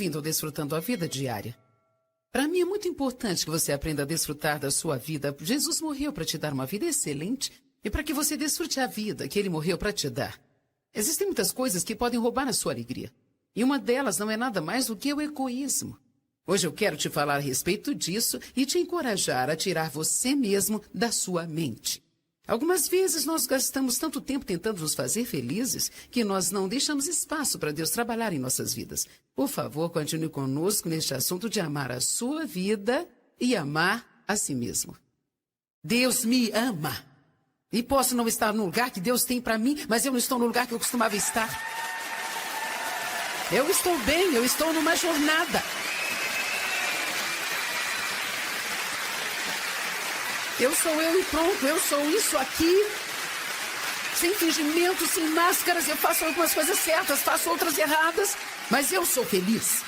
bem-vindo ao Desfrutando a Vida Diária. Para mim é muito importante que você aprenda a desfrutar da sua vida. Jesus morreu para te dar uma vida excelente e para que você desfrute a vida que ele morreu para te dar. Existem muitas coisas que podem roubar a sua alegria. E uma delas não é nada mais do que o egoísmo. Hoje eu quero te falar a respeito disso e te encorajar a tirar você mesmo da sua mente. Algumas vezes nós gastamos tanto tempo tentando nos fazer felizes que nós não deixamos espaço para Deus trabalhar em nossas vidas. Por favor, continue conosco neste assunto de amar a sua vida e amar a si mesmo. Deus me ama. E posso não estar no lugar que Deus tem para mim, mas eu não estou no lugar que eu costumava estar. Eu estou bem, eu estou numa jornada. Eu sou eu e pronto, eu sou isso aqui. Sem fingimento, sem máscaras, eu faço algumas coisas certas, faço outras erradas, mas eu sou feliz.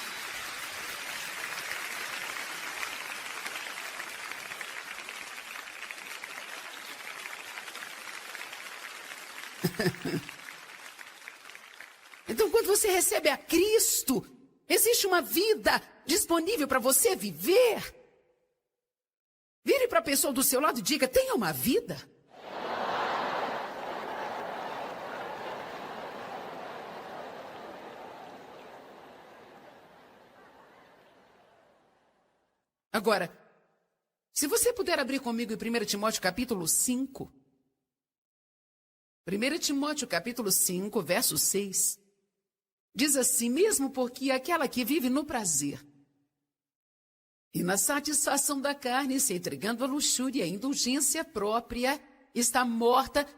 Então, quando você recebe a Cristo, existe uma vida disponível para você viver. Vire para a pessoa do seu lado e diga, tenha uma vida. Agora, se você puder abrir comigo em 1 Timóteo capítulo 5. 1 Timóteo capítulo 5, verso 6. Diz assim, mesmo porque aquela que vive no prazer e na satisfação da carne, se entregando à luxúria e à indulgência própria, está morta,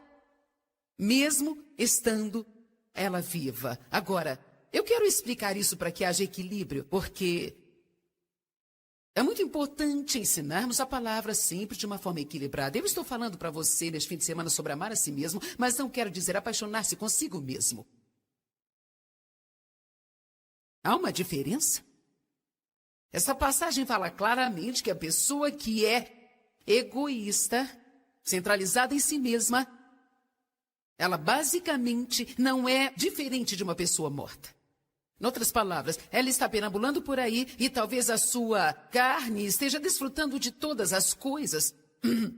mesmo estando ela viva. Agora, eu quero explicar isso para que haja equilíbrio, porque é muito importante ensinarmos a palavra sempre de uma forma equilibrada. Eu estou falando para você neste fim de semana sobre amar a si mesmo, mas não quero dizer apaixonar-se consigo mesmo. Há uma diferença? Essa passagem fala claramente que a pessoa que é egoísta, centralizada em si mesma, ela basicamente não é diferente de uma pessoa morta. Em outras palavras, ela está perambulando por aí e talvez a sua carne esteja desfrutando de todas as coisas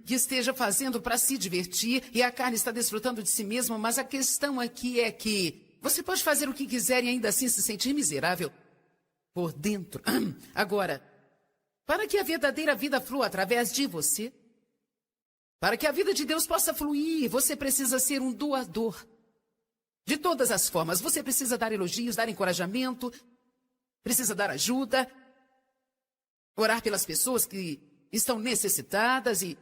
que esteja fazendo para se divertir e a carne está desfrutando de si mesma, mas a questão aqui é que você pode fazer o que quiser e ainda assim se sentir miserável por dentro. Agora, para que a verdadeira vida flua através de você, para que a vida de Deus possa fluir, você precisa ser um doador. De todas as formas, você precisa dar elogios, dar encorajamento, precisa dar ajuda, orar pelas pessoas que estão necessitadas e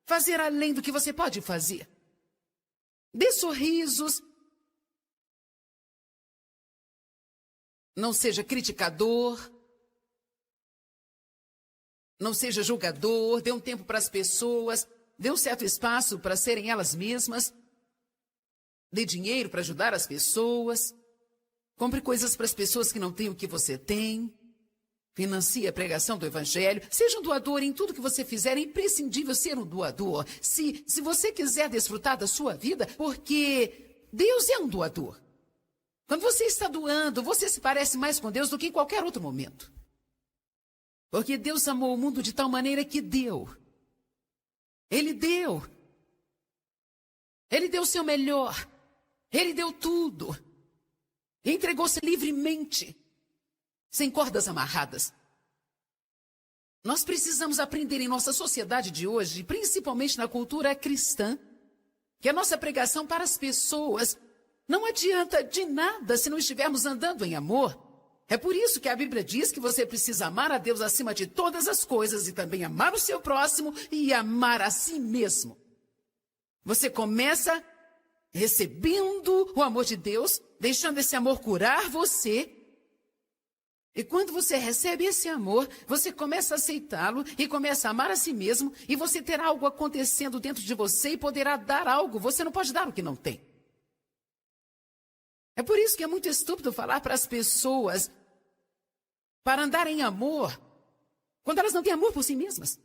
fazer além do que você pode fazer. Dê sorrisos. Não seja criticador. Não seja julgador. Dê um tempo para as pessoas. Dê um certo espaço para serem elas mesmas. Dê dinheiro para ajudar as pessoas. Compre coisas para as pessoas que não têm o que você tem. Financie a pregação do Evangelho. Seja um doador em tudo que você fizer. É imprescindível ser um doador. Se você quiser desfrutar da sua vida, porque Deus é um doador. Quando você está doando, você se parece mais com Deus do que em qualquer outro momento. Porque Deus amou o mundo de tal maneira que deu. Ele deu. Ele deu o seu melhor. Ele deu tudo. Entregou-se livremente, sem cordas amarradas. Nós precisamos aprender em nossa sociedade de hoje, principalmente na cultura cristã, que a nossa pregação para as pessoas não adianta de nada se não estivermos andando em amor. É por isso que a Bíblia diz que você precisa amar a Deus acima de todas as coisas e também amar o seu próximo e amar a si mesmo. Você começa recebendo o amor de Deus, deixando esse amor curar você. E quando você recebe esse amor, você começa a aceitá-lo e começa a amar a si mesmo e você terá algo acontecendo dentro de você e poderá dar algo. Você não pode dar o que não tem. É por isso que é muito estúpido falar para as pessoas para andar em amor, quando elas não têm amor por si mesmas.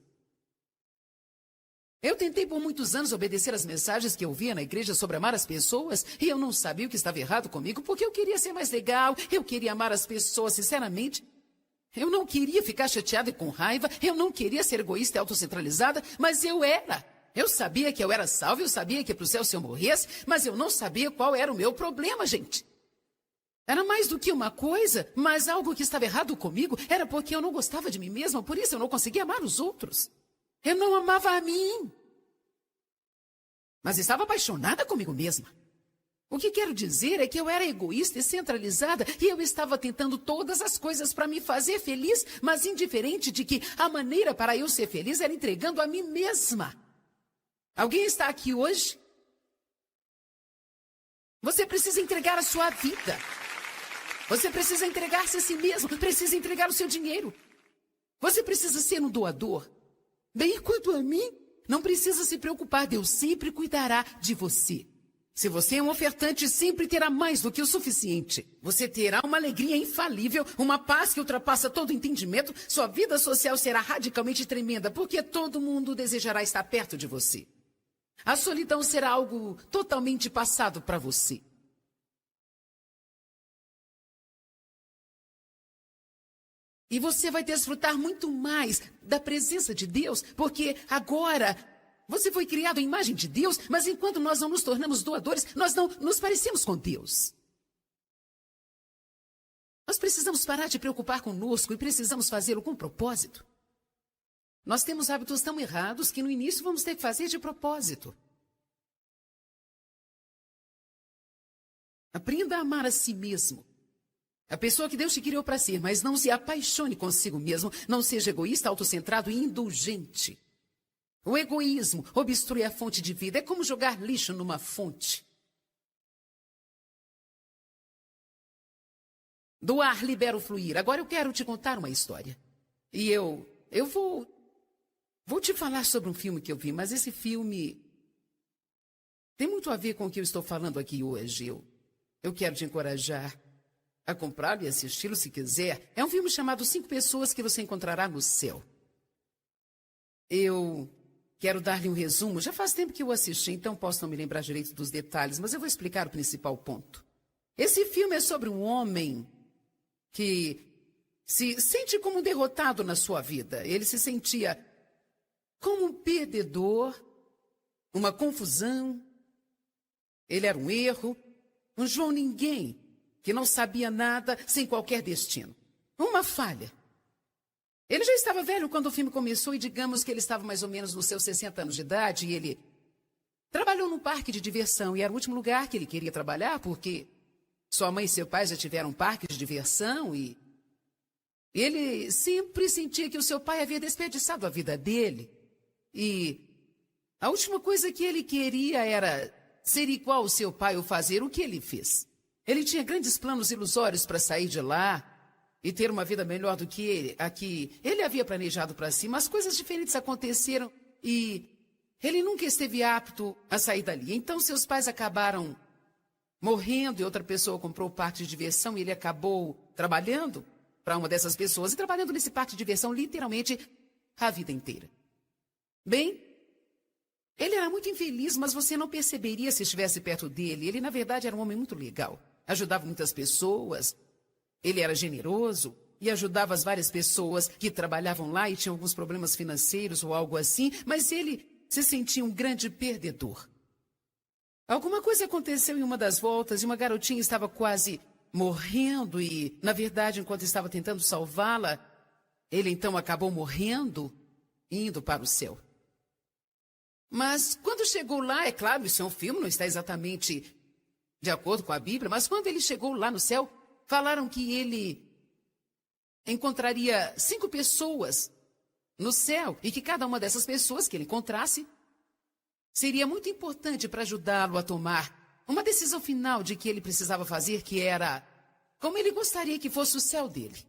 Eu tentei por muitos anos obedecer às mensagens que eu via na igreja sobre amar as pessoas, e eu não sabia o que estava errado comigo, porque eu queria ser mais legal, eu queria amar as pessoas, sinceramente. Eu não queria ficar chateada e com raiva, eu não queria ser egoísta e autocentralizada, mas eu era. Eu sabia que eu era salva, eu sabia que ia para o céu se eu morresse, mas eu não sabia qual era o meu problema, gente. Era mais do que uma coisa, mas algo que estava errado comigo era porque eu não gostava de mim mesma, por isso eu não conseguia amar os outros. Eu não amava a mim, mas estava apaixonada comigo mesma. O que quero dizer é que eu era egoísta e centralizada e eu estava tentando todas as coisas para me fazer feliz, mas indiferente de que a maneira para eu ser feliz era entregando a mim mesma. Alguém está aqui hoje? Você precisa entregar a sua vida. Você precisa entregar-se a si mesmo, precisa entregar o seu dinheiro. Você precisa ser um doador. Bem, quanto a mim, não precisa se preocupar, Deus sempre cuidará de você. Se você é um ofertante, sempre terá mais do que o suficiente. Você terá uma alegria infalível, uma paz que ultrapassa todo entendimento. Sua vida social será radicalmente tremenda, porque todo mundo desejará estar perto de você. A solidão será algo totalmente passado para você. E você vai desfrutar muito mais da presença de Deus, porque agora você foi criado à imagem de Deus, mas enquanto nós não nos tornamos doadores, nós não nos parecemos com Deus. Nós precisamos parar de preocupar conosco e precisamos fazê-lo com propósito. Nós temos hábitos tão errados que no início vamos ter que fazer de propósito. Aprenda a amar a si mesmo. A pessoa que Deus te criou para ser, mas não se apaixone consigo mesmo. Não seja egoísta, autocentrado e indulgente. O egoísmo obstrui a fonte de vida. É como jogar lixo numa fonte. Doar libera o fluir. Agora eu quero te contar uma história. E eu vou te falar sobre um filme que eu vi, mas esse filme tem muito a ver com o que eu estou falando aqui hoje. Eu quero te encorajar a comprá-lo e assisti-lo se quiser. É um filme chamado 5 Pessoas que você encontrará no céu. Eu quero dar-lhe um resumo. Já faz tempo que eu assisti, então posso não me lembrar direito dos detalhes, mas eu vou explicar o principal ponto. Esse filme é sobre um homem que se sente como um derrotado na sua vida. Ele se sentia como um perdedor, uma confusão. Ele era um erro, um João Ninguém, que não sabia nada, sem qualquer destino. Uma falha. Ele já estava velho quando o filme começou e digamos que ele estava mais ou menos nos seus 60 anos de idade e ele trabalhou num parque de diversão e era o último lugar que ele queria trabalhar porque sua mãe e seu pai já tiveram um parque de diversão e ele sempre sentia que o seu pai havia desperdiçado a vida dele. E a última coisa que ele queria era ser igual ao seu pai ou fazer o que ele fez. Ele tinha grandes planos ilusórios para sair de lá e ter uma vida melhor do que a que ele havia planejado para si, mas coisas diferentes aconteceram e ele nunca esteve apto a sair dali. Então seus pais acabaram morrendo e outra pessoa comprou o parque de diversão e ele acabou trabalhando para uma dessas pessoas e trabalhando nesse parque de diversão literalmente a vida inteira. Bem, ele era muito infeliz, mas você não perceberia se estivesse perto dele. Ele, na verdade, era um homem muito legal. Ajudava muitas pessoas, ele era generoso e ajudava as várias pessoas que trabalhavam lá e tinham alguns problemas financeiros ou algo assim, mas ele se sentia um grande perdedor. Alguma coisa aconteceu em uma das voltas e uma garotinha estava quase morrendo e, na verdade, enquanto estava tentando salvá-la, ele então acabou morrendo e indo para o céu. Mas quando chegou lá, é claro, isso é um filme, não está exatamente de acordo com a Bíblia, mas quando ele chegou lá no céu, falaram que ele encontraria 5 pessoas no céu e que cada uma dessas pessoas que ele encontrasse seria muito importante para ajudá-lo a tomar uma decisão final de que ele precisava fazer, que era como ele gostaria que fosse o céu dele.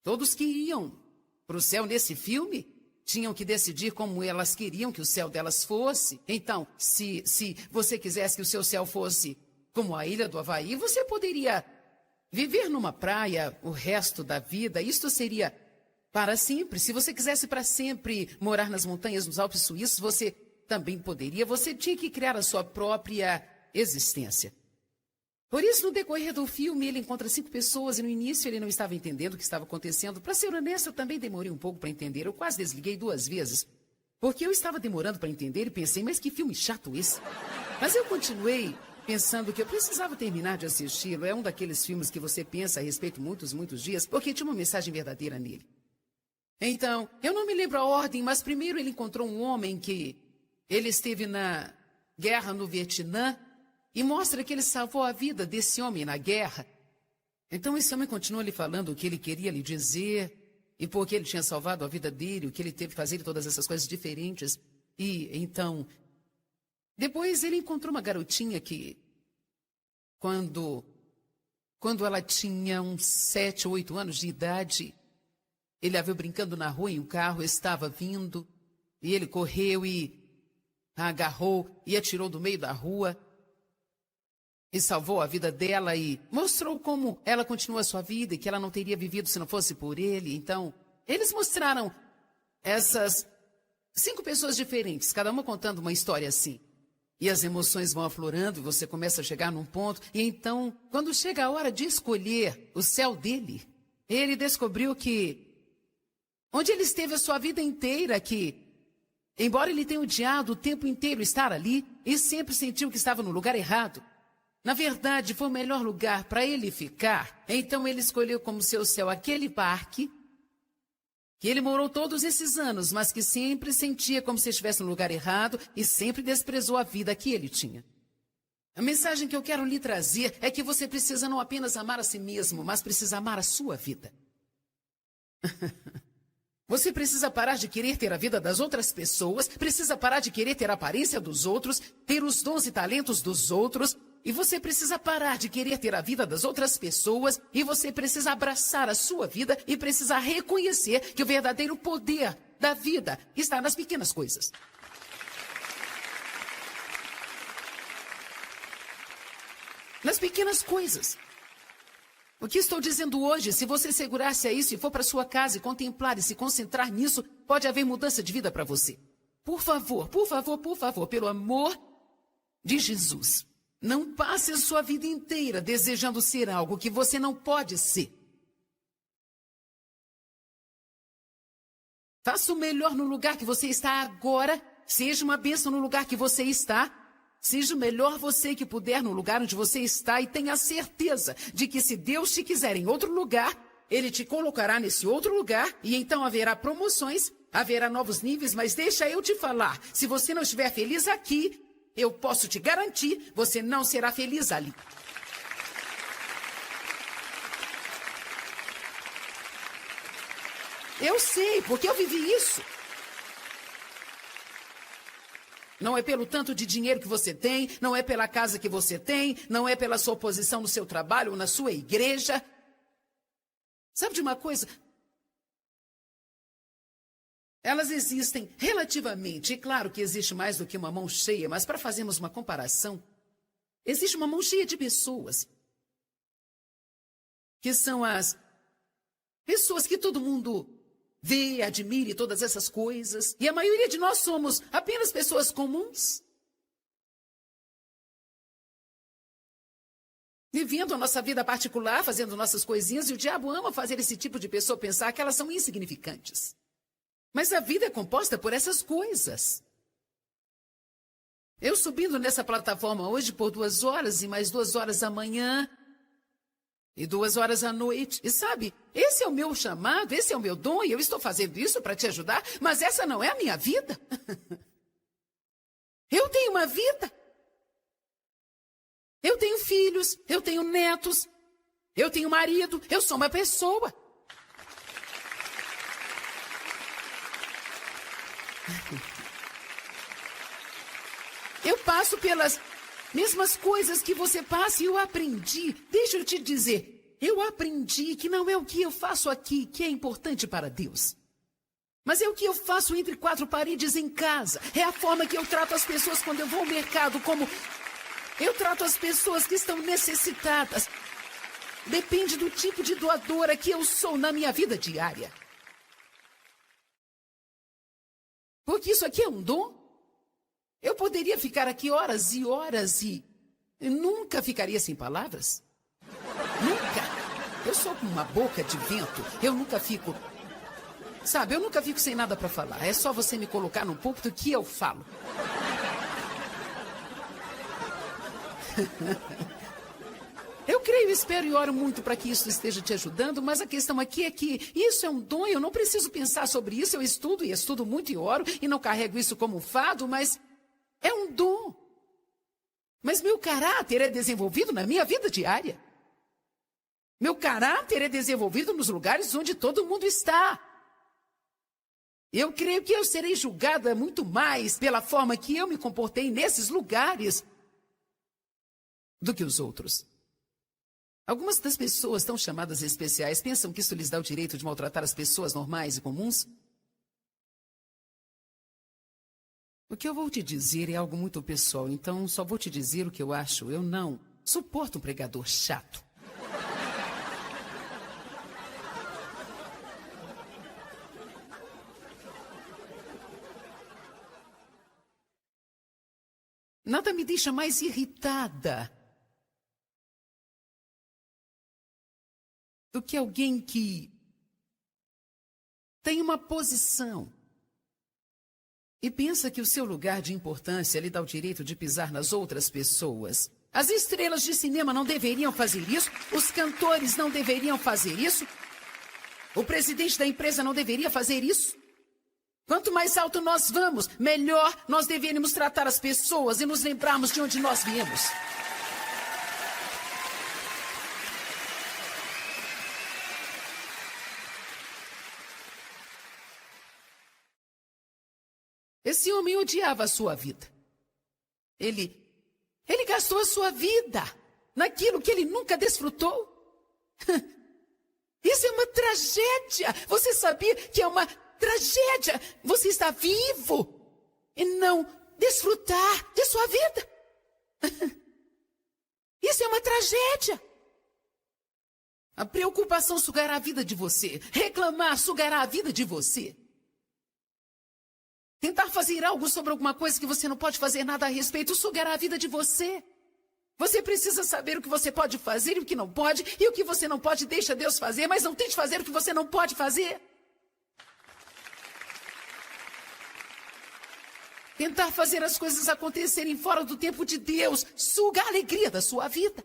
Todos que iam para o céu nesse filme tinham que decidir como elas queriam que o céu delas fosse. Então, se você quisesse que o seu céu fosse como a ilha do Havaí, você poderia viver numa praia o resto da vida. Isto seria para sempre. Se você quisesse para sempre morar nas montanhas, nos Alpes suíços, você também poderia, você tinha que criar a sua própria existência. Por isso, no decorrer do filme, ele encontra 5 pessoas e no início ele não estava entendendo o que estava acontecendo. Para ser honesto, eu também demorei um pouco para entender. Eu quase desliguei 2 vezes, porque eu estava demorando para entender e pensei, mas que filme chato esse. Mas eu continuei pensando que eu precisava terminar de assisti-lo. É um daqueles filmes que você pensa a respeito muitos dias, porque tinha uma mensagem verdadeira nele. Então, eu não me lembro a ordem, mas primeiro ele encontrou um homem que ele esteve na guerra no Vietnã e mostra que ele salvou a vida desse homem na guerra. Então esse homem continua lhe falando o que ele queria lhe dizer e por que ele tinha salvado a vida dele, o que ele teve que fazer e todas essas coisas diferentes. E então, depois ele encontrou uma garotinha que, quando ela tinha uns 7 ou 8 anos de idade, ele a viu brincando na rua e um carro estava vindo e ele correu e a agarrou e atirou do meio da rua e salvou a vida dela e mostrou como ela continua a sua vida e que ela não teria vivido se não fosse por ele. Então, eles mostraram essas 5 pessoas diferentes, cada uma contando uma história assim. E as emoções vão aflorando e você começa a chegar num ponto. E então, quando chega a hora de escolher o céu dele, ele descobriu que onde ele esteve a sua vida inteira, que embora ele tenha odiado o tempo inteiro estar ali, e sempre sentiu que estava no lugar errado, na verdade foi o melhor lugar para ele ficar. Então ele escolheu como seu céu aquele parque, que ele morou todos esses anos, mas que sempre sentia como se estivesse no lugar errado e sempre desprezou a vida que ele tinha. A mensagem que eu quero lhe trazer é que você precisa não apenas amar a si mesmo, mas precisa amar a sua vida. Você precisa parar de querer ter a vida das outras pessoas, precisa parar de querer ter a aparência dos outros, ter os dons e talentos dos outros, e você precisa parar de querer ter a vida das outras pessoas, e você precisa abraçar a sua vida e precisa reconhecer que o verdadeiro poder da vida está nas pequenas coisas. Nas pequenas coisas. O que estou dizendo hoje, se você segurar-se a isso e for para sua casa e contemplar e se concentrar nisso, pode haver mudança de vida para você. Por favor, pelo amor de Jesus, não passe a sua vida inteira desejando ser algo que você não pode ser. Faça o melhor no lugar que você está agora, seja uma bênção no lugar que você está. Seja o melhor você que puder no lugar onde você está e tenha certeza de que se Deus te quiser em outro lugar, Ele te colocará nesse outro lugar e então haverá promoções, haverá novos níveis, mas deixa eu te falar, se você não estiver feliz aqui, eu posso te garantir, você não será feliz ali. Eu sei, porque eu vivi isso. Não é pelo tanto de dinheiro que você tem, não é pela casa que você tem, não é pela sua posição no seu trabalho ou na sua igreja. Sabe de uma coisa? Elas existem relativamente, e claro que existe mais do que uma mão cheia, mas para fazermos uma comparação, existe uma mão cheia de pessoas, que são as pessoas que todo mundo vê, admire todas essas coisas. E a maioria de nós somos apenas pessoas comuns. Vivendo a nossa vida particular, fazendo nossas coisinhas. E o diabo ama fazer esse tipo de pessoa pensar que elas são insignificantes. Mas a vida é composta por essas coisas. Eu subindo nessa plataforma hoje por 2 horas e mais 2 horas amanhã. E 2 horas à noite. E sabe, esse é o meu chamado, esse é o meu dom, e eu estou fazendo isso para te ajudar, mas essa não é a minha vida. Eu tenho uma vida. Eu tenho filhos, eu tenho netos, eu tenho marido, eu sou uma pessoa. Eu passo pelas mesmas coisas que você passa e eu aprendi. Deixa eu te dizer, eu aprendi que não é o que eu faço aqui que é importante para Deus. Mas é o que eu faço entre 4 paredes em casa. É a forma que eu trato as pessoas quando eu vou ao mercado, como eu trato as pessoas que estão necessitadas. Depende do tipo de doadora que eu sou na minha vida diária. Porque isso aqui é um dom. Eu poderia ficar aqui horas e horas e nunca ficaria sem palavras. Nunca. Eu sou como uma boca de vento. Eu nunca fico... Sabe, eu nunca fico sem nada para falar. É só você me colocar no púlpito que eu falo. Eu creio, espero e oro muito para que isso esteja te ajudando, mas a questão aqui é que isso é um dom, eu não preciso pensar sobre isso, eu estudo e estudo muito e oro e não carrego isso como um fardo, mas é um dom. Mas meu caráter é desenvolvido na minha vida diária. Meu caráter é desenvolvido nos lugares onde todo mundo está. Eu creio que eu serei julgada muito mais pela forma que eu me comportei nesses lugares do que os outros. Algumas das pessoas tão chamadas especiais pensam que isso lhes dá o direito de maltratar as pessoas normais e comuns. O que eu vou te dizer é algo muito pessoal, então só vou te dizer o que eu acho. Eu não suporto um pregador chato. Nada me deixa mais irritada do que alguém que tem uma posição e pensa que o seu lugar de importância lhe dá o direito de pisar nas outras pessoas. As estrelas de cinema não deveriam fazer isso, os cantores não deveriam fazer isso, o presidente da empresa não deveria fazer isso. Quanto mais alto nós vamos, melhor nós deveríamos tratar as pessoas e nos lembrarmos de onde nós viemos. Esse homem odiava a sua vida. Ele gastou a sua vida naquilo que ele nunca desfrutou. Isso é uma tragédia. Você sabia que é uma tragédia você está vivo e não desfrutar de sua vida? Isso é uma tragédia. A preocupação sugará a vida de você. Reclamar sugará a vida de você. Tentar fazer algo sobre alguma coisa que você não pode fazer nada a respeito sugará a vida de você. Você precisa saber o que você pode fazer e o que não pode, e o que você não pode deixa Deus fazer, mas não tente fazer o que você não pode fazer. Tentar fazer as coisas acontecerem fora do tempo de Deus suga a alegria da sua vida.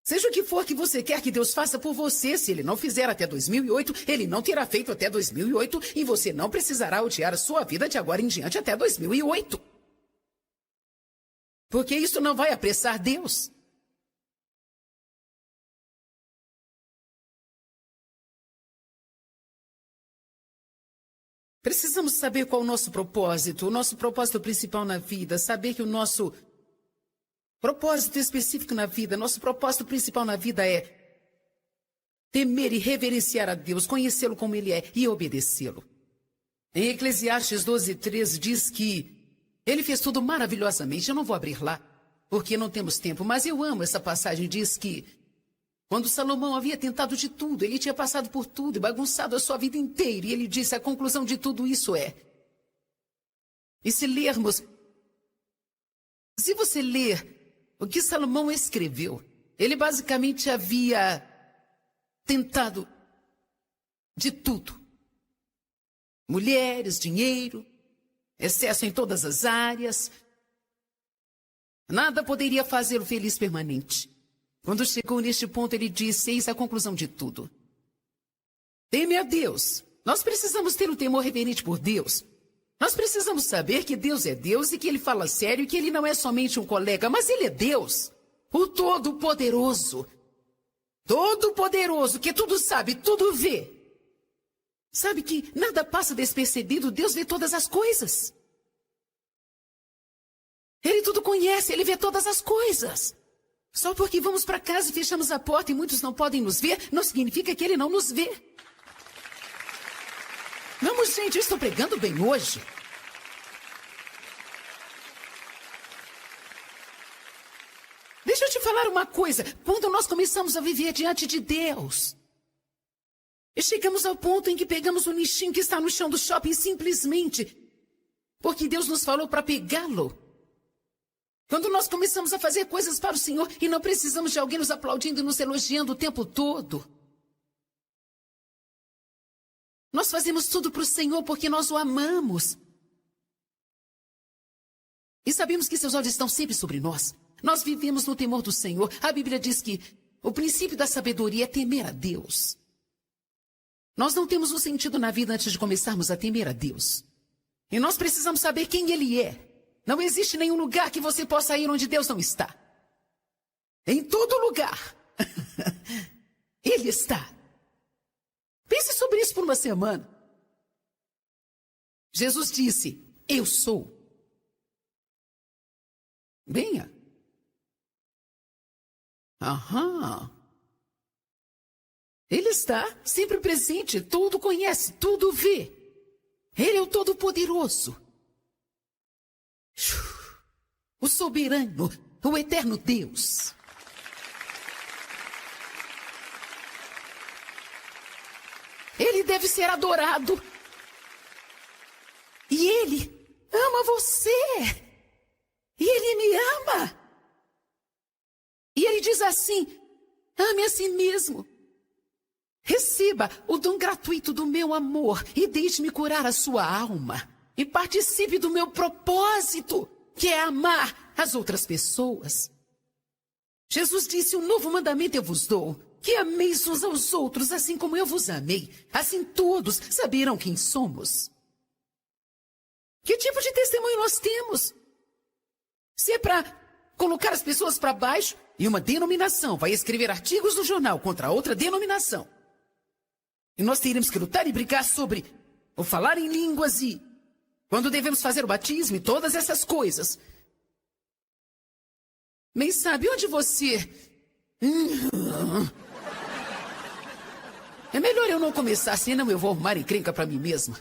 Seja o que for que você quer que Deus faça por você, se Ele não fizer até 2008, Ele não terá feito até 2008 e você não precisará odiar a sua vida de agora em diante até 2008. Porque isso não vai apressar Deus. Precisamos saber qual é o nosso propósito principal na vida, saber que o nosso propósito específico na vida, nosso propósito principal na vida é temer e reverenciar a Deus, conhecê-lo como Ele é e obedecê-lo. Em Eclesiastes 12:13 diz que Ele fez tudo maravilhosamente. Eu não vou abrir lá, porque não temos tempo, mas eu amo essa passagem. Diz que quando Salomão havia tentado de tudo, ele tinha passado por tudo e bagunçado a sua vida inteira, e ele disse, a conclusão de tudo isso é... E se você ler o que Salomão escreveu, ele basicamente havia tentado de tudo. Mulheres, dinheiro, excesso em todas as áreas. Nada poderia fazê-lo feliz permanente. Quando chegou neste ponto, ele disse, eis a conclusão de tudo. Teme a Deus. Nós precisamos ter um temor reverente por Deus. Nós precisamos saber que Deus é Deus e que Ele fala sério e que Ele não é somente um colega, mas Ele é Deus, o Todo-Poderoso. Todo-Poderoso, que tudo sabe, tudo vê. Sabe que nada passa despercebido, Deus vê todas as coisas. Ele tudo conhece, Ele vê todas as coisas. Só porque vamos para casa e fechamos a porta e muitos não podem nos ver, não significa que Ele não nos vê. Vamos, gente, eu estou pregando bem hoje. Deixa eu te falar uma coisa. Quando nós começamos a viver diante de Deus, e chegamos ao ponto em que pegamos o lixinho que está no chão do shopping simplesmente Porque Deus nos falou para pegá-lo. Quando nós começamos a fazer coisas para o Senhor e não precisamos de alguém nos aplaudindo e nos elogiando o tempo todo. Nós fazemos tudo para o Senhor porque nós o amamos. E sabemos que seus olhos estão sempre sobre nós. Nós vivemos no temor do Senhor. A Bíblia diz que o princípio da sabedoria é temer a Deus. Nós não temos um sentido na vida antes de começarmos a temer a Deus. E nós precisamos saber quem Ele é. Não existe nenhum lugar que você possa ir onde Deus não está. Em todo lugar. Ele está. Pense sobre isso por uma semana. Jesus disse, eu sou. Venha. Aham. Ele está sempre presente, tudo conhece, tudo vê. Ele é o Todo-Poderoso. O soberano, o eterno Deus. Ele deve ser adorado. E Ele ama você. E Ele me ama. E Ele diz assim, ame a si mesmo. Receba o dom gratuito do meu amor e deixe-me curar a sua alma. E participe do meu propósito, que é amar as outras pessoas. Jesus disse, um novo mandamento eu vos dou, que ameis uns aos outros, assim como eu vos amei. Assim todos saberão quem somos. Que tipo de testemunho nós temos? Se é para colocar as pessoas para baixo, e uma denominação vai escrever artigos no jornal contra outra denominação. E nós teremos que lutar e brigar sobre o falar em línguas e quando devemos fazer o batismo e todas essas coisas. Mas sabe onde você... É melhor eu não começar, senão eu vou arrumar encrenca para mim mesma.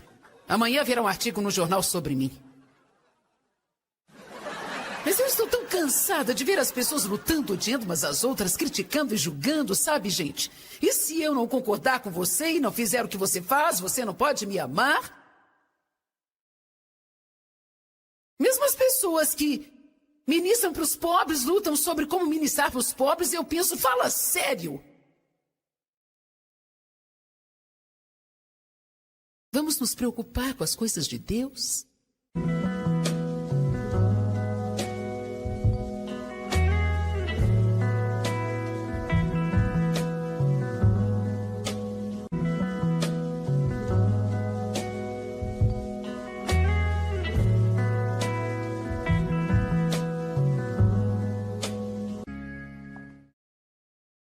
Amanhã haverá um artigo no jornal sobre mim. Mas eu estou tão cansada de ver as pessoas lutando, odiando umas às outras, criticando e julgando, sabe, gente? E se eu não concordar com você e não fizer o que você faz, você não pode me amar? Mesmo as pessoas que ministram para os pobres, lutam sobre como ministrar para os pobres, eu penso, fala sério. Vamos nos preocupar com as coisas de Deus?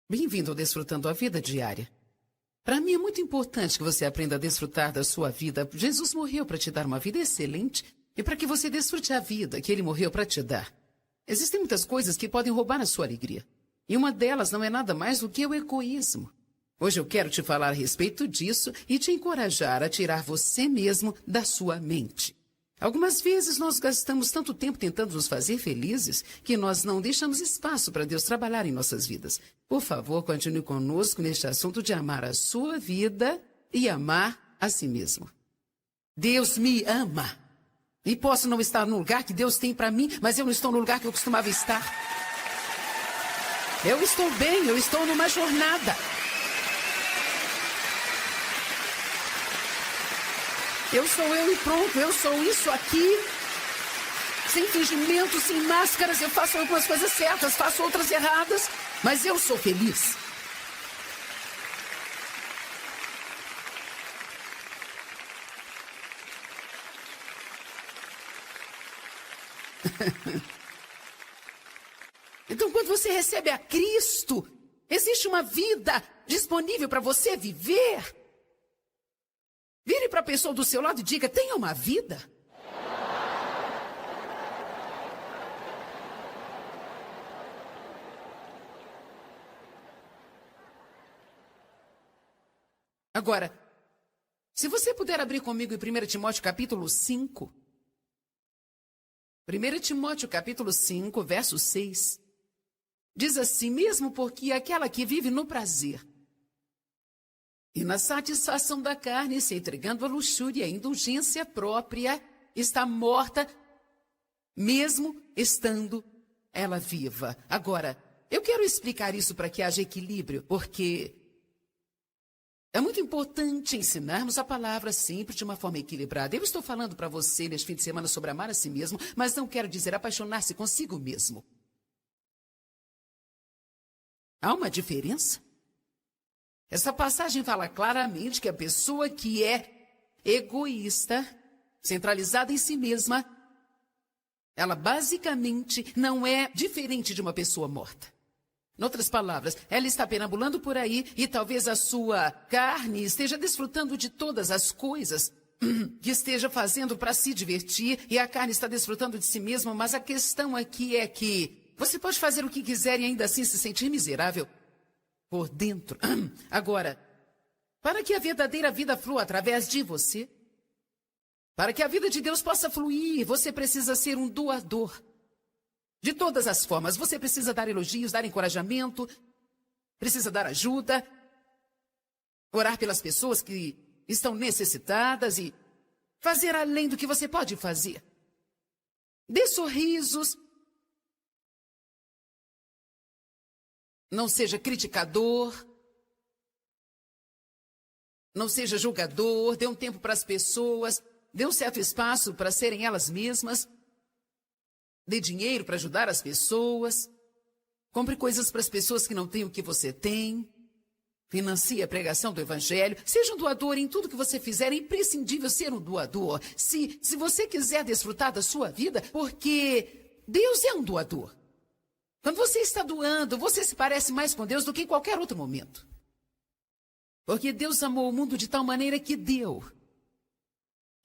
Bem-vindo ao Desfrutando a Vida Diária. Para mim é muito importante que você aprenda a desfrutar da sua vida. Jesus morreu para te dar uma vida excelente e para que você desfrute a vida que Ele morreu para te dar. Existem muitas coisas que podem roubar a sua alegria. E uma delas não é nada mais do que o egoísmo. Hoje eu quero te falar a respeito disso e te encorajar a tirar você mesmo da sua mente. Algumas vezes nós gastamos tanto tempo tentando nos fazer felizes que nós não deixamos espaço para Deus trabalhar em nossas vidas. Por favor, continue conosco neste assunto de amar a sua vida e amar a si mesmo. Deus me ama. E posso não estar no lugar que Deus tem para mim, mas eu não estou no lugar que eu costumava estar. Eu estou bem, eu estou numa jornada. Eu sou eu e pronto, eu sou isso aqui. Sem fingimento, sem máscaras, eu faço algumas coisas certas, faço outras erradas, mas eu sou feliz. Então, quando você recebe a Cristo, existe uma vida disponível para você viver. Vire para a pessoa do seu lado e diga, tenha uma vida. Agora, se você puder abrir comigo em 1 Timóteo capítulo 5. 1 Timóteo capítulo 5, verso 6. Diz assim, mesmo porque aquela que vive no prazer e na satisfação da carne, se entregando à luxúria e à indulgência própria, está morta, mesmo estando ela viva. Agora, eu quero explicar isso para que haja equilíbrio, porque é muito importante ensinarmos a palavra sempre de uma forma equilibrada. Eu estou falando para você neste fim de semana sobre amar a si mesmo, mas não quero dizer apaixonar-se consigo mesmo. Há uma diferença. Essa passagem fala claramente que a pessoa que é egoísta, centralizada em si mesma, ela basicamente não é diferente de uma pessoa morta. Em outras palavras, ela está perambulando por aí e talvez a sua carne esteja desfrutando de todas as coisas que esteja fazendo para se divertir, e a carne está desfrutando de si mesma, mas a questão aqui é que você pode fazer o que quiser e ainda assim se sentir miserável por dentro. Agora, para que a verdadeira vida flua através de você, para que a vida de Deus possa fluir, você precisa ser um doador. De todas as formas, você precisa dar elogios, dar encorajamento, precisa dar ajuda, orar pelas pessoas que estão necessitadas e fazer além do que você pode fazer. Dê sorrisos. Não seja criticador. Não seja julgador. Dê um tempo para as pessoas. Dê um certo espaço para serem elas mesmas. Dê dinheiro para ajudar as pessoas. Compre coisas para as pessoas que não têm o que você tem. Financie a pregação do Evangelho. Seja um doador em tudo que você fizer. É imprescindível ser um doador. Se você quiser desfrutar da sua vida, porque Deus é um doador. Quando você está doando, você se parece mais com Deus do que em qualquer outro momento. Porque Deus amou o mundo de tal maneira que deu.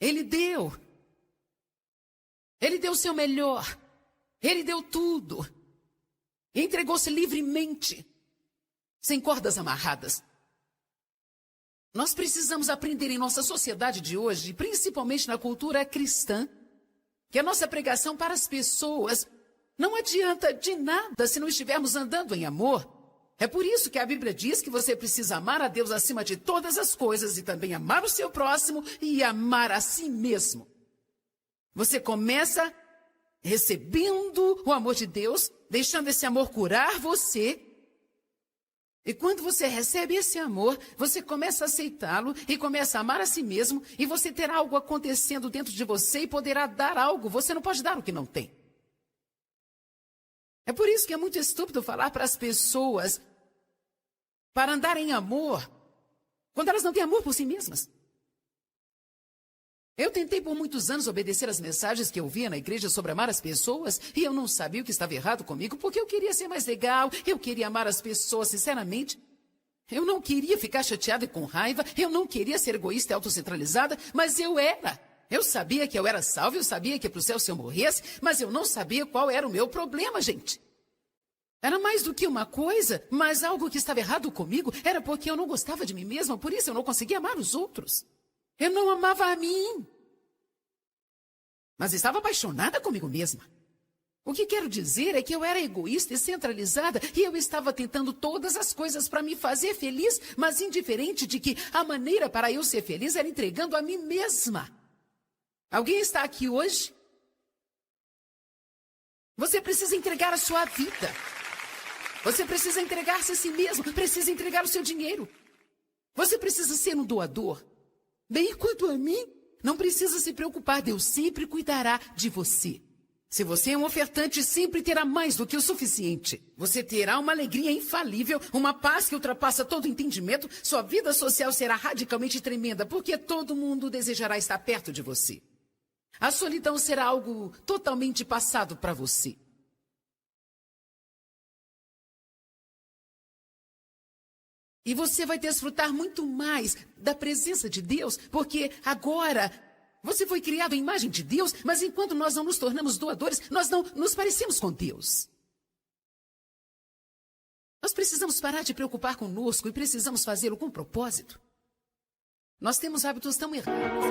Ele deu. Ele deu o seu melhor. Ele deu tudo. Entregou-se livremente, sem cordas amarradas. Nós precisamos aprender em nossa sociedade de hoje, principalmente na cultura cristã, que a nossa pregação para as pessoas não adianta de nada se não estivermos andando em amor. É por isso que a Bíblia diz que você precisa amar a Deus acima de todas as coisas e também amar o seu próximo e amar a si mesmo. Você começa recebendo o amor de Deus, deixando esse amor curar você. E quando você recebe esse amor, você começa a aceitá-lo e começa a amar a si mesmo, e você terá algo acontecendo dentro de você e poderá dar algo. Você não pode dar o que não tem. É por isso que é muito estúpido falar para as pessoas para andar em amor, quando elas não têm amor por si mesmas. Eu tentei por muitos anos obedecer às mensagens que eu via na igreja sobre amar as pessoas, e eu não sabia o que estava errado comigo, porque eu queria ser mais legal, eu queria amar as pessoas sinceramente. Eu não queria ficar chateada e com raiva, eu não queria ser egoísta e autocentralizada, mas eu era. Eu sabia que eu era salvo, eu sabia que ia para o céu se eu morresse, mas eu não sabia qual era o meu problema, gente. Era mais do que uma coisa, mas algo que estava errado comigo era porque eu não gostava de mim mesma, por isso eu não conseguia amar os outros. Eu não amava a mim, mas estava apaixonada comigo mesma. O que quero dizer é que eu era egoísta e centralizada e eu estava tentando todas as coisas para me fazer feliz, mas indiferente de que a maneira para eu ser feliz era entregando a mim mesma. Alguém está aqui hoje? Você precisa entregar a sua vida. Você precisa entregar-se a si mesmo, precisa entregar o seu dinheiro. Você precisa ser um doador. Bem, quanto a mim, não precisa se preocupar, Deus sempre cuidará de você. Se você é um ofertante, sempre terá mais do que o suficiente. Você terá uma alegria infalível, uma paz que ultrapassa todo entendimento. Sua vida social será radicalmente tremenda, porque todo mundo desejará estar perto de você. A solidão será algo totalmente passado para você. E você vai desfrutar muito mais da presença de Deus, porque agora você foi criado à imagem de Deus, mas enquanto nós não nos tornamos doadores, nós não nos parecemos com Deus. Nós precisamos parar de preocupar conosco e precisamos fazê-lo com propósito. Nós temos hábitos tão errados.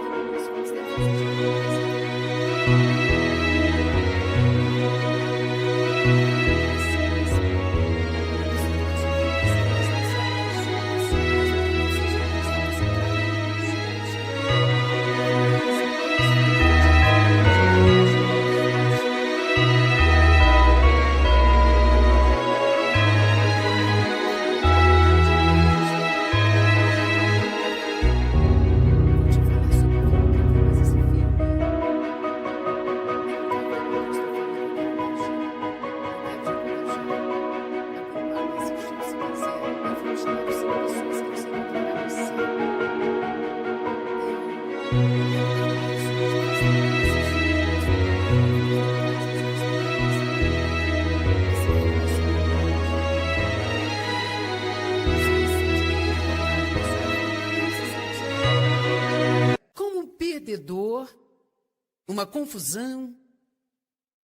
uma confusão.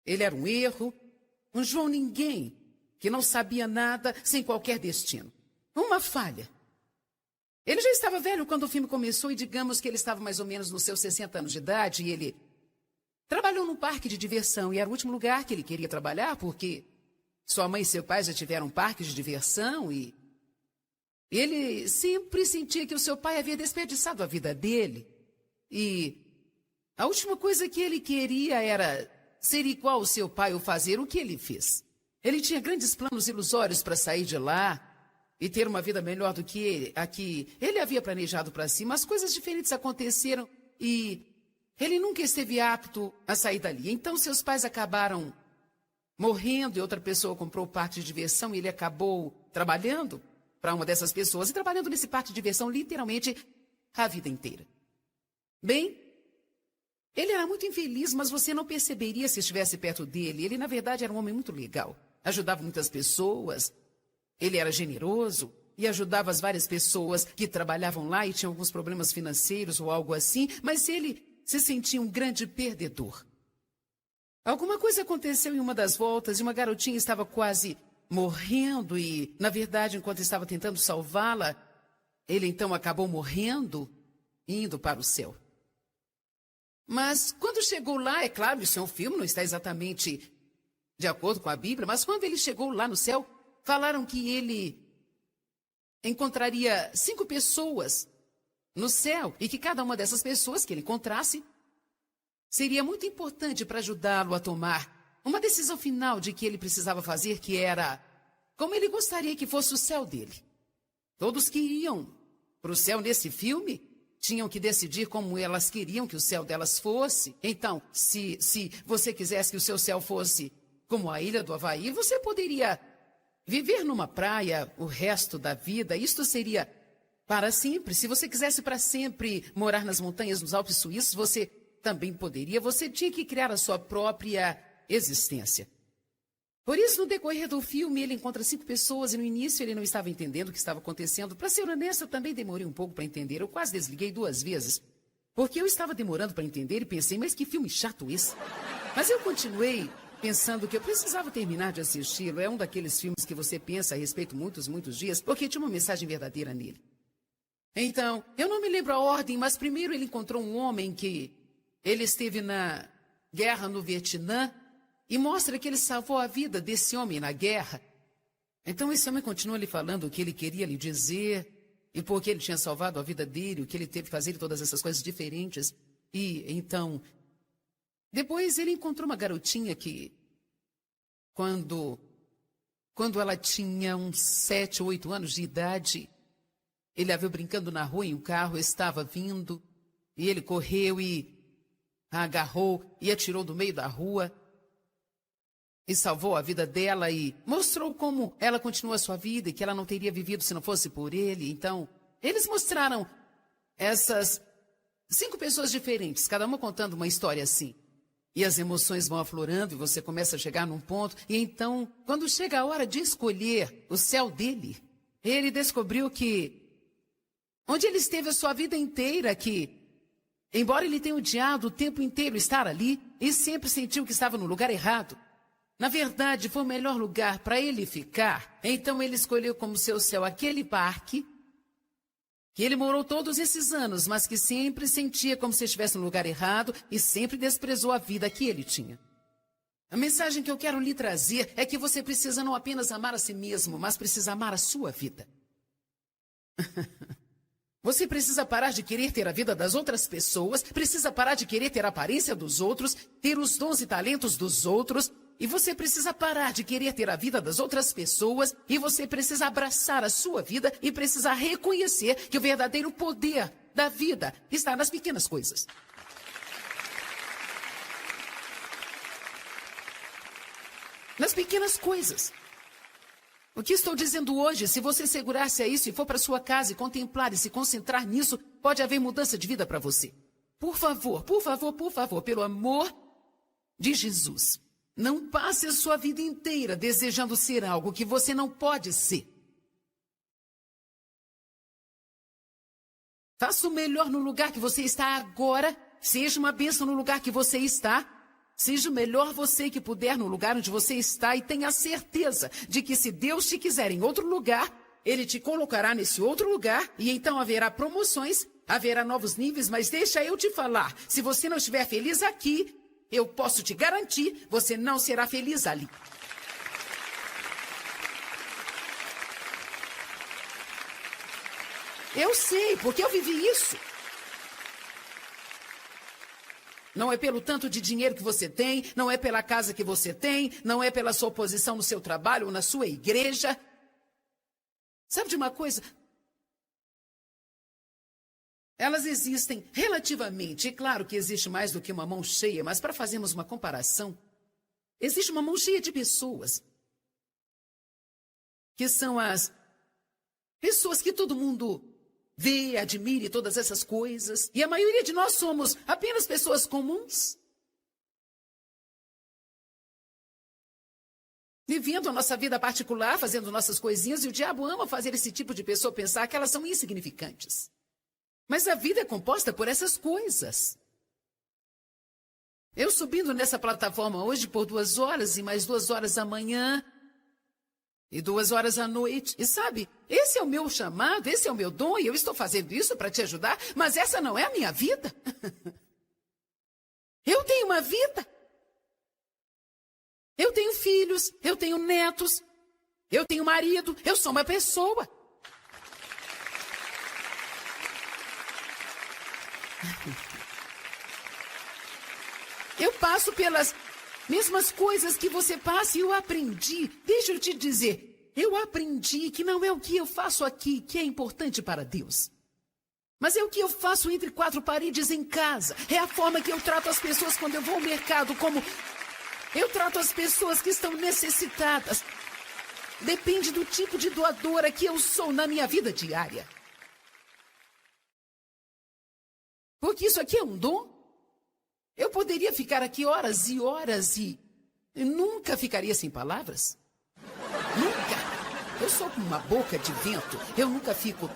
Ele era um erro, um João ninguém, que não sabia nada, sem qualquer destino. Uma falha. Ele já estava velho quando o filme começou e digamos que ele estava mais ou menos nos seus 60 anos de idade e ele trabalhou num parque de diversão e era o último lugar que ele queria trabalhar porque sua mãe e seu pai já tiveram um parque de diversão e ele sempre sentia que o seu pai havia desperdiçado a vida dele. E a última coisa que ele queria era ser igual ao seu pai ou fazer o que ele fez. Ele tinha grandes planos ilusórios para sair de lá e ter uma vida melhor do que a que ele havia planejado para si, mas coisas diferentes aconteceram e ele nunca esteve apto a sair dali. Então seus pais acabaram morrendo e outra pessoa comprou o parque de diversão e ele acabou trabalhando para uma dessas pessoas e trabalhando nesse parque de diversão literalmente a vida inteira. Bem, ele era muito infeliz, mas você não perceberia se estivesse perto dele. Ele, na verdade, era um homem muito legal. Ajudava muitas pessoas. Ele era generoso e ajudava as várias pessoas que trabalhavam lá e tinham alguns problemas financeiros ou algo assim, mas ele se sentia um grande perdedor. Alguma coisa aconteceu em uma das voltas e uma garotinha estava quase morrendo e, na verdade, enquanto estava tentando salvá-la, ele então acabou morrendo e indo para o céu. Mas quando chegou lá, é claro, isso é um filme, não está exatamente de acordo com a Bíblia, mas quando ele chegou lá no céu, falaram que ele encontraria 5 pessoas no céu e que cada uma dessas pessoas que ele encontrasse seria muito importante para ajudá-lo a tomar uma decisão final de que ele precisava fazer, que era como ele gostaria que fosse o céu dele. Todos que iam para o céu nesse filme tinham que decidir como elas queriam que o céu delas fosse. Então, se você quisesse que o seu céu fosse como a ilha do Havaí, você poderia viver numa praia o resto da vida. Isto seria para sempre. Se você quisesse para sempre morar nas montanhas, nos Alpes suíços, você também poderia. Você tinha que criar a sua própria existência. Por isso, no decorrer do filme, ele encontra 5 pessoas e no início ele não estava entendendo o que estava acontecendo. Para ser honesto, eu também demorei um pouco para entender. Eu quase desliguei 2 vezes, porque eu estava demorando para entender e pensei, mas que filme chato esse. Mas eu continuei pensando que eu precisava terminar de assisti-lo. É um daqueles filmes que você pensa a respeito muitos dias, porque tinha uma mensagem verdadeira nele. Então, eu não me lembro a ordem, mas primeiro ele encontrou um homem que ele esteve na guerra no Vietnã e mostra que ele salvou a vida desse homem na guerra. Então esse homem continua lhe falando o que ele queria lhe dizer e por que ele tinha salvado a vida dele, o que ele teve que fazer, todas essas coisas diferentes. E então, depois ele encontrou uma garotinha que, quando ela tinha uns 7 ou 8 anos de idade, ele a viu brincando na rua e um carro estava vindo e ele correu e a agarrou e a tirou do meio da rua e salvou a vida dela e mostrou como ela continua a sua vida e que ela não teria vivido se não fosse por ele. Então, eles mostraram essas 5 pessoas diferentes, cada uma contando uma história assim. E as emoções vão aflorando e você começa a chegar num ponto. E então, quando chega a hora de escolher o céu dele, ele descobriu que onde ele esteve a sua vida inteira, que embora ele tenha odiado o tempo inteiro estar ali, e sempre sentiu que estava no lugar errado, na verdade foi o melhor lugar para ele ficar. Então ele escolheu como seu céu aquele parque, que ele morou todos esses anos, mas que sempre sentia como se estivesse no lugar errado e sempre desprezou a vida que ele tinha. A mensagem que eu quero lhe trazer é que você precisa não apenas amar a si mesmo, mas precisa amar a sua vida. Você precisa parar de querer ter a vida das outras pessoas, precisa parar de querer ter a aparência dos outros, ter os dons e talentos dos outros, e você precisa parar de querer ter a vida das outras pessoas, e você precisa abraçar a sua vida e precisa reconhecer que o verdadeiro poder da vida está nas pequenas coisas. Nas pequenas coisas. O que estou dizendo hoje, se você segurar-se a isso e for para sua casa e contemplar e se concentrar nisso, pode haver mudança de vida para você. Por favor, pelo amor de Jesus, não passe a sua vida inteira desejando ser algo que você não pode ser. Faça o melhor no lugar que você está agora seja uma bênção no lugar que você está. Seja o melhor você que puder no lugar onde você está e tenha certeza de que se Deus te quiser em outro lugar, Ele te colocará nesse outro lugar e então haverá promoções, haverá novos níveis, mas deixa eu te falar, se você não estiver feliz aqui, eu posso te garantir, você não será feliz ali. Eu sei, porque eu vivi isso. Não é pelo tanto de dinheiro que você tem, não é pela casa que você tem, não é pela sua posição no seu trabalho ou na sua igreja. Sabe de uma coisa? Elas existem relativamente. É claro que existe mais do que uma mão cheia, mas para fazermos uma comparação, existe uma mão cheia de pessoas que são as pessoas que todo mundo vê, admire todas essas coisas. E a maioria de nós somos apenas pessoas comuns. Vivendo a nossa vida particular, fazendo nossas coisinhas, e o diabo ama fazer esse tipo de pessoa pensar que elas são insignificantes. Mas a vida é composta por essas coisas. Eu subindo nessa plataforma hoje por 2 horas e mais 2 horas amanhã e 2 horas à noite. E sabe, esse é o meu chamado, esse é o meu dom e eu estou fazendo isso para te ajudar, mas essa não é a minha vida. Eu tenho uma vida. Eu tenho filhos, eu tenho netos, eu tenho marido, eu sou uma pessoa. Eu passo pelas mesmas coisas que você passa e eu aprendi. Deixa eu te dizer, eu aprendi que não é o que eu faço aqui que é importante para Deus. Mas é o que eu faço entre 4 paredes em casa. É a forma que eu trato as pessoas quando eu vou ao mercado, como eu trato as pessoas que estão necessitadas. Depende do tipo de doadora que eu sou na minha vida diária. Porque isso aqui é um dom. Eu poderia ficar aqui horas e horas e nunca ficaria sem palavras. Nunca. Eu sou como uma boca de vento. Eu nunca fico...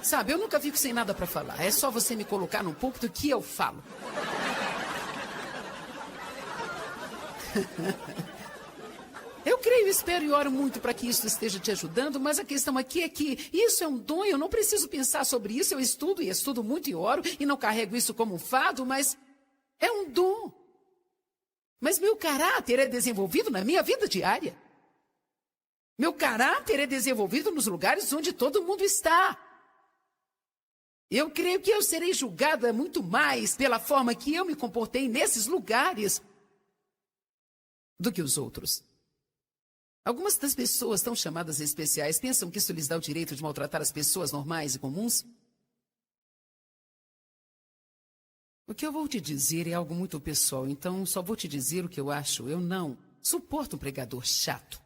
Sabe, eu nunca fico sem nada para falar. É só você me colocar num púlpito que eu falo. Eu creio, espero e oro muito para que isso esteja te ajudando, mas a questão aqui é que isso é um dom, eu não preciso pensar sobre isso, eu estudo e estudo muito e oro e não carrego isso como um fardo, mas é um dom. Mas meu caráter é desenvolvido na minha vida diária. Meu caráter é desenvolvido nos lugares onde todo mundo está. Eu creio que eu serei julgada muito mais pela forma que eu me comportei nesses lugares do que os outros. Algumas das pessoas tão chamadas especiais pensam que isso lhes dá o direito de maltratar as pessoas normais e comuns. O que eu vou te dizer é algo muito pessoal, então só vou te dizer o que eu acho. Eu não suporto um pregador chato.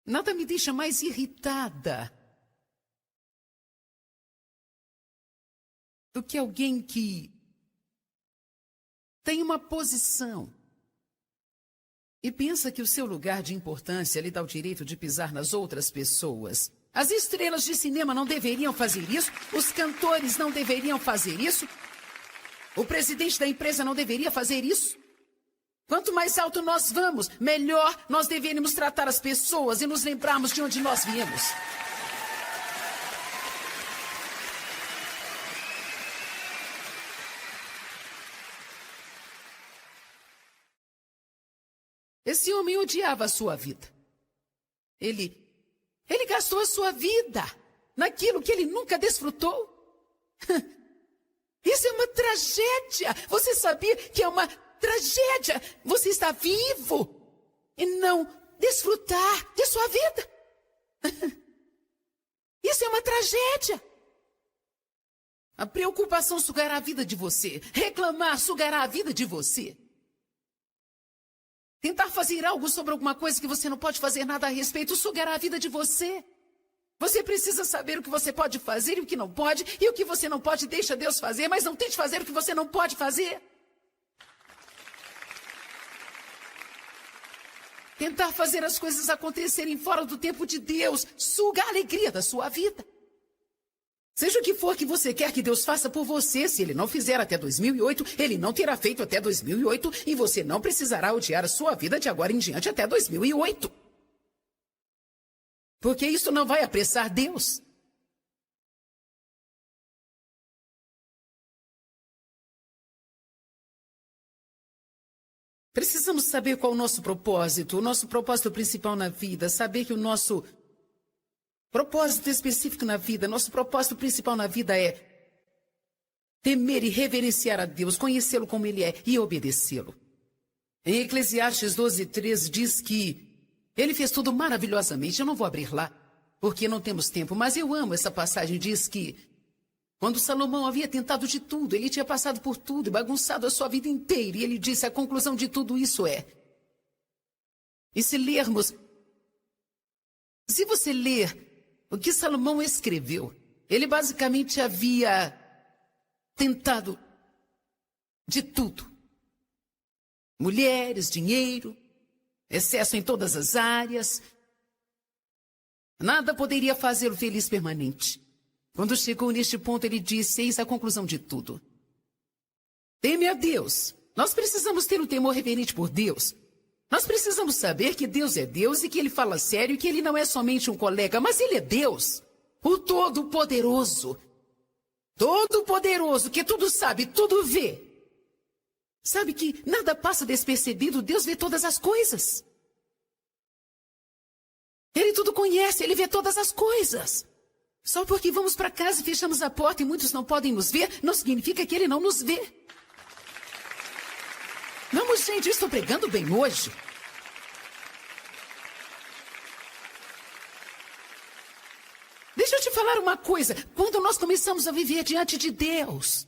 Nada me deixa mais irritada do que alguém que tem uma posição e pensa que o seu lugar de importância lhe dá o direito de pisar nas outras pessoas. As estrelas de cinema não deveriam fazer isso, os cantores não deveriam fazer isso, o presidente da empresa não deveria fazer isso. Quanto mais alto nós vamos, melhor nós deveríamos tratar as pessoas e nos lembrarmos de onde nós viemos. Esse homem odiava a sua vida. Ele gastou a sua vida naquilo que ele nunca desfrutou. Isso é uma tragédia. Você sabia que é uma tragédia você está vivo e não desfrutar de sua vida? Isso é uma tragédia. A preocupação sugará a vida de você. Reclamar sugará a vida de você. Tentar fazer algo sobre alguma coisa que você não pode fazer nada a respeito sugará a vida de você. Você precisa saber o que você pode fazer e o que não pode, e o que você não pode deixa Deus fazer, mas não tente fazer o que você não pode fazer. Tentar fazer as coisas acontecerem fora do tempo de Deus suga a alegria da sua vida. Seja o que for que você quer que Deus faça por você, se Ele não fizer até 2008, Ele não terá feito até 2008 e você não precisará odiar a sua vida de agora em diante até 2008. Porque isso não vai apressar Deus. Precisamos saber qual o nosso propósito principal na vida, saber que o nosso propósito específico na vida, nosso propósito principal na vida é temer e reverenciar a Deus, conhecê-lo como Ele é e obedecê-lo. Em Eclesiastes 12:13 diz que Ele fez tudo maravilhosamente. Eu não vou abrir lá, porque não temos tempo, mas eu amo essa passagem. Diz que quando Salomão havia tentado de tudo, ele tinha passado por tudo e bagunçado a sua vida inteira. E ele disse, a conclusão de tudo isso é... E se você ler o que Salomão escreveu, ele basicamente havia tentado de tudo. Mulheres, dinheiro, excesso em todas as áreas. Nada poderia fazê-lo feliz permanente. Quando chegou neste ponto, ele disse, eis a conclusão de tudo. Teme a Deus. Nós precisamos ter um temor reverente por Deus. Nós precisamos saber que Deus é Deus e que Ele fala sério e que Ele não é somente um colega, mas Ele é Deus, o Todo-Poderoso. Todo-Poderoso, que tudo sabe, tudo vê. Sabe que nada passa despercebido, Deus vê todas as coisas. Ele tudo conhece, Ele vê todas as coisas. Só porque vamos para casa e fechamos a porta e muitos não podem nos ver, não significa que Ele não nos vê. Vamos, gente, eu estou pregando bem hoje. Deixa eu te falar uma coisa. Quando nós começamos a viver diante de Deus,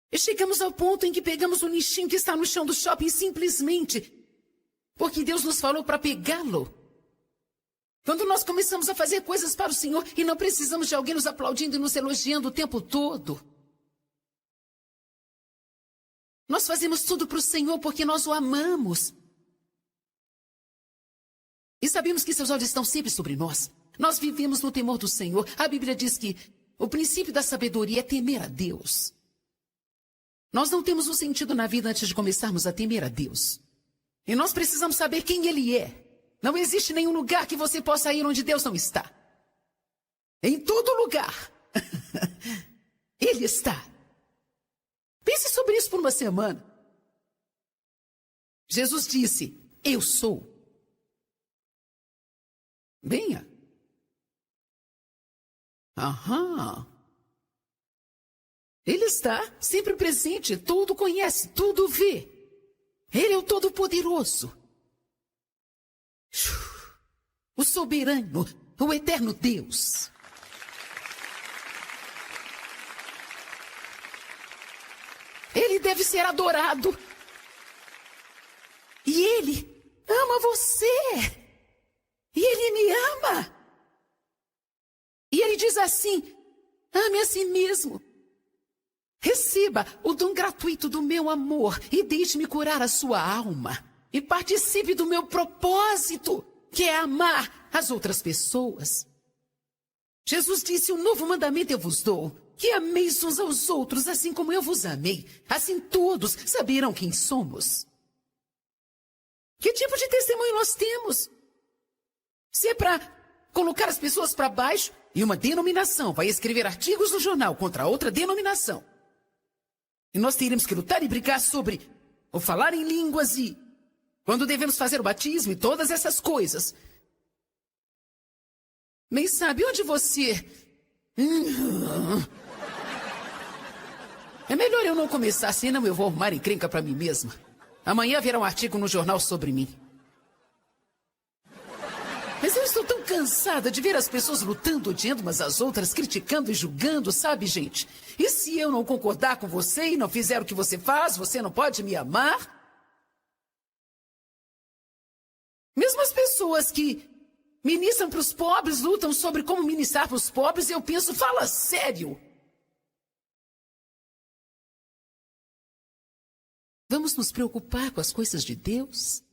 e chegamos ao ponto em que pegamos o nichinho que está no chão do shopping simplesmente porque Deus nos falou para pegá-lo. Quando nós começamos a fazer coisas para o Senhor e não precisamos de alguém nos aplaudindo e nos elogiando o tempo todo. Nós fazemos tudo para o Senhor porque nós o amamos. E sabemos que seus olhos estão sempre sobre nós. Nós vivemos no temor do Senhor. A Bíblia diz que o princípio da sabedoria é temer a Deus. Nós não temos um sentido na vida antes de começarmos a temer a Deus. E nós precisamos saber quem Ele é. Não existe nenhum lugar que você possa ir onde Deus não está. Em todo lugar. Ele está. Pense sobre isso por uma semana. Jesus disse, eu sou. Venha. Aham. Ele está sempre presente, tudo conhece, tudo vê. Ele é o Todo-Poderoso. O soberano, o eterno Deus. Ele deve ser adorado. E Ele ama você. E Ele me ama. E Ele diz assim, ame a si mesmo. Receba o dom gratuito do meu amor e deixe-me curar a sua alma. E participe do meu propósito, que é amar as outras pessoas. Jesus disse, um novo mandamento eu vos dou, que ameis uns aos outros, assim como eu vos amei. Assim todos saberão quem somos. Que tipo de testemunho nós temos? Se é para colocar as pessoas para baixo, e uma denominação vai escrever artigos no jornal contra outra denominação. E nós teremos que lutar e brigar sobre o falar em línguas e quando devemos fazer o batismo e todas essas coisas. Mas sabe onde você... É melhor eu não começar, senão eu vou arrumar encrenca para mim mesma. Amanhã haverá um artigo no jornal sobre mim. Mas eu estou tão cansada de ver as pessoas lutando, odiando umas às outras, criticando e julgando, sabe, gente? E se eu não concordar com você e não fizer o que você faz, você não pode me amar? Mesmo as pessoas que ministram para os pobres, lutam sobre como ministrar para os pobres, eu penso, fala sério. Vamos nos preocupar com as coisas de Deus?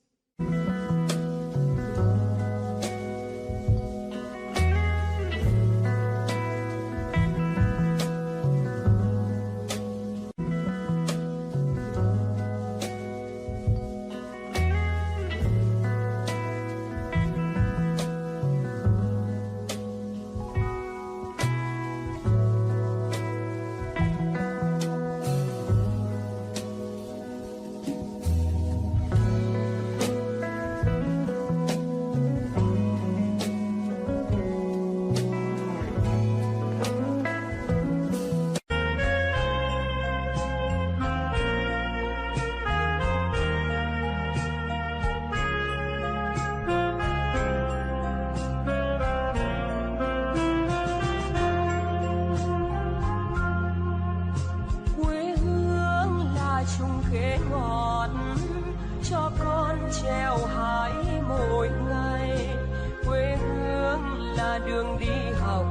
là đường đi học,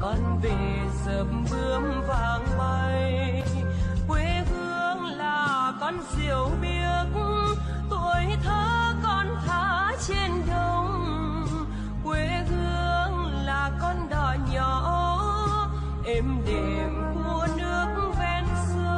con về sớm bướm vàng bay. Quê hương là con diều biếc, tuổi thơ con thả trên đồng. Quê hương là con đò nhỏ êm đềm của nước ven sông.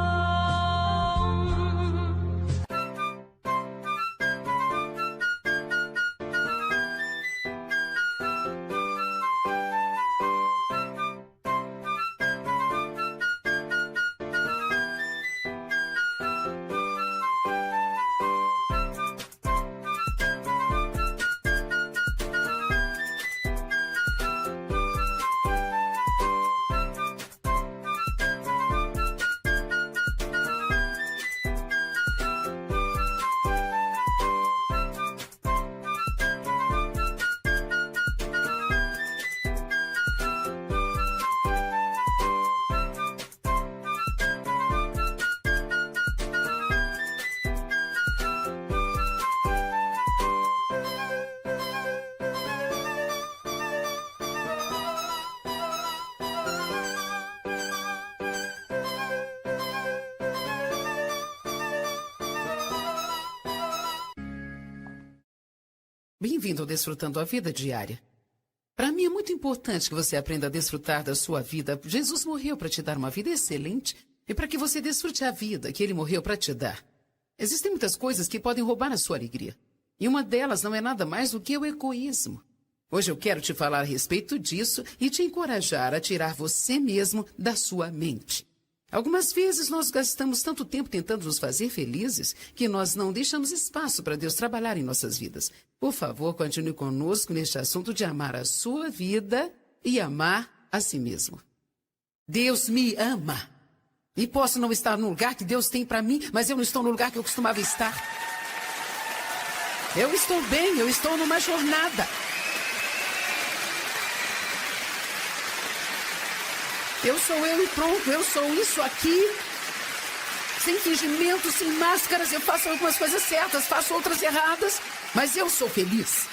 Bem-vindo ao Desfrutando a Vida Diária. Para mim é muito importante que você aprenda a desfrutar da sua vida. Jesus morreu para te dar uma vida excelente e para que você desfrute a vida que ele morreu para te dar. Existem muitas coisas que podem roubar a sua alegria. E uma delas não é nada mais do que o egoísmo. Hoje eu quero te falar a respeito disso e te encorajar a tirar você mesmo da sua mente. Algumas vezes nós gastamos tanto tempo tentando nos fazer felizes que nós não deixamos espaço para Deus trabalhar em nossas vidas. Por favor, continue conosco neste assunto de amar a sua vida e amar a si mesmo. Deus me ama. E posso não estar no lugar que Deus tem para mim, mas eu não estou no lugar que eu costumava estar. Eu estou bem, eu estou numa jornada. Eu sou eu e pronto, eu sou isso aqui, sem fingimento, sem máscaras. Eu faço algumas coisas certas, faço outras erradas, mas eu sou feliz.